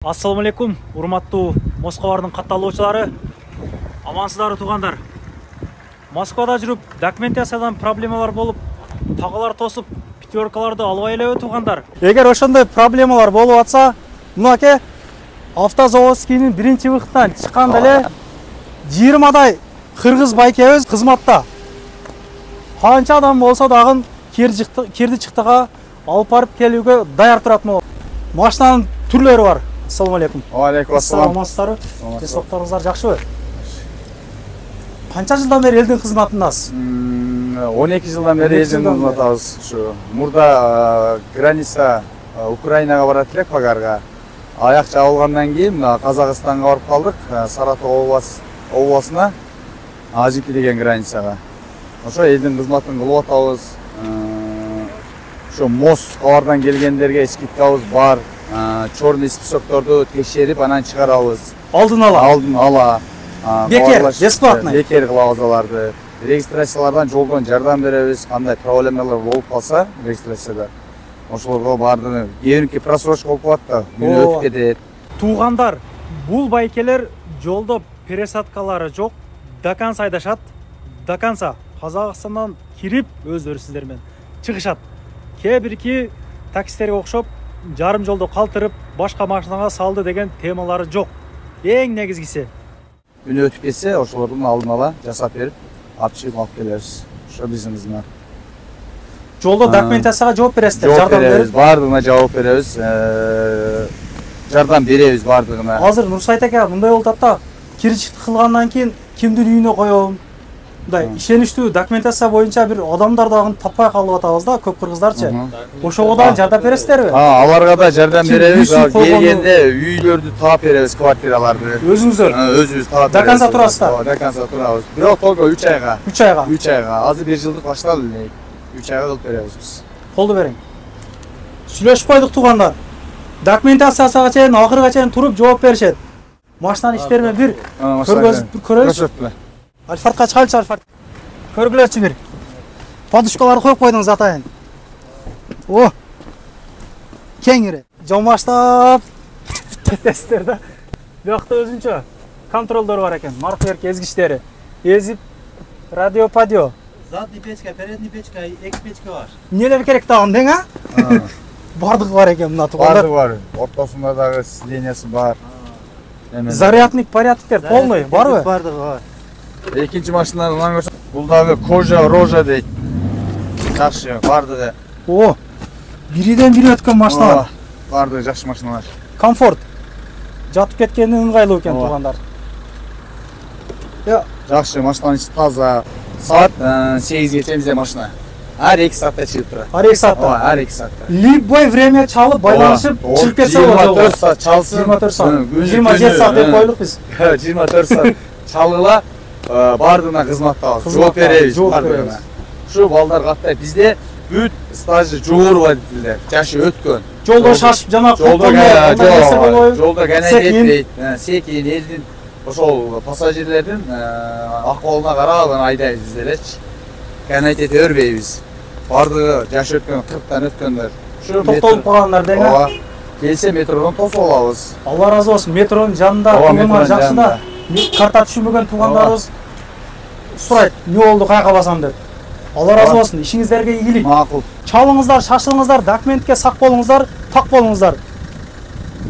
Ассаламу алейкум, урматтуу Москвалардын катталуучулары. Амансыздарбы туугандар. Москвада жүрүп, документациядан проблемалар болуп, тагалар тосуп, пятеркаларды албай элеби туугандар. Эгер ошондой проблемалар болуп атса, мынакей Автозаводскийнин биринчи выходунан чыкканда эле 20дай кыргыз байкебиз кызматта. Канча адам болсо дагы кирди чыктыга алып барып келүүгө даяр турат могу. Машинанын түрлөрү бар. Ассаламу алейкум. Алейкум ассалам. Амансыздарбы? Денсаулыктарыңыздар жакшыбы? Канча жылдан бери элдин кызматындасыз? 12 жылдан бери элдин кызматындабыз. Ушу мурда граница Украинага барат элек Пагарга. Аяк жабылгандан кийин Казакстанга барып калдык, Саратов областына, Ажики деген границага. Ошо элдин кызматын кылып атабыз. Ошо Москвадан келгендерге скидкабыз бар. Черный списокторду текшерип анан чыгарабыз. Алдын ала. Бекер, бесплатно. Бекер кылабыз аларды. Регистрациялардан жолдон жардам беребиз. Кандай проблемалар болуп калса регистрацияда. Ошолорго баардыгы кийинки просрочка болуп калат да, күнү өтүп кетет. Туугандар, бул байкелер жолдо пересадкалары жок, до конца айдашат. До конца Казакстандан кирип өздөрү сиздер менен чыгышат. Кээ бирки таксистерге окшоп жарым жолдо калтырып, башка машинага салды деген темалары жок. Эң негизгиси. Күнү өтүп кетсе, ошолордун алдын ала жасап берип, алып чыгып алып келебиз. Ошо биздин кызмат. Жолдо документацияга жооп бересиздер, жардам берип. Баардыгына жооп беребиз. Жардам беребиз баардыгына. Азыр Нурсайт ака мындай болуп атат да, кирчит кылгандан кийин кимдин үйүнө коём? Мындай ишеничтүү документация боюнча бир адамдар дагы таппай калып атабыз да, көп кыргыздарчы. Ошого да жардам бересиздерби? Аларга да жардам беребиз. Келгенде үйлөрдү таап беребиз, квартираларды. Өзүңүздөр? Өзүбүз таап беребиз. До конца турасыздар? До конца турабыз. Бирок только 3 айга. 3 айга. 3 айга. Азыр 1 жылдык башталды эле. 3 айга кылып беребиз биз. Колду бериң. Сүйлөшүп койдук туугандар. Документацияга чейин акырга чейин туруп жооп беришет. Машинанын иштерине бир көрөбүз. Альфардка чыгайлычы, Альфард. Көргүлөрчү бир. Подушкаларды коюп койдуңуз атайын. О! Кеңири. Жомаштап кетесиздер да. Бuyakta өзүнчө контролдор бар экен. Маркер кезгичтери. Эзип радиопадио. Задний печка, передний печка и эки печка бар. Нелер керек тагын дең, а? Бардыгы бар экен мына туугандар. Бардыгы бар. Ортосунда дагы сидениясы бар. Зарядник, порядктер полный барбы? Бардыгы бар. Экинчи машинадан көрсөң, бул дагы кожа, рожа дейт. Жакшы, бардыгы. О, бириден бири өткөн машиналар. Бардыгы жакшы машиналар. Комфорт. Жатып кеткени ыңгайлуу экен туугандар. Жакшы, машинанын ичи таза. Саат 8ге чейин машина. Ар 2 саатта чыгып турат. Ар 2 саатта? Ар 2 саатта. Любой время чалып, байланышып, чыгып кетсе болот. 24 саат чалсын. 24 саат. 27 саат деп койлук биз. 24 саат чалыла, бардыгына кызматтабыз. Жооп беребиз бардыгына. Ушу балдар каттайт. Бизде бүт стажы жогору водительдер, жашы өткөн. Жолдо шашып, жана жолдо генетет, секин элдин ошол пассажирлердин акыбалына карап айдайбыз биз элечи. Генетет өрбөйбүз. Бардыгы жашы өткөн, 40тан өткөндөр. Ушу токтолуп калгандар дең. Келсе метродон тосуп алабыз. Алла разы болсун. Метронун жанында кылма жакшы да. Карта түшүнбөгөн туугандарыбыз сурайт, эмне болду, каяка басам деп. Алла разы болсун. Ишиңиздерге ийгилик. Макул. Чалыңыздар, шашылыңыздар, документке сак болуңуздар, так болуңуздар.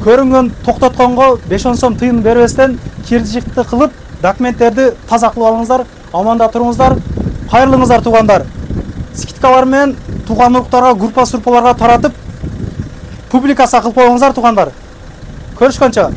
Көрүнгөн токтотконго 5-10 сом тыйын бербестен кирдичикти кылып, документтерди таза кылып алыңыздар, аманда туруңуздар. Кайрылыңыздар туугандар. Скидкалар менен тууган уруктарга, группа сурпаларга таратып, публикация кылып коюңуздар туугандар. Көрүшкөнчө.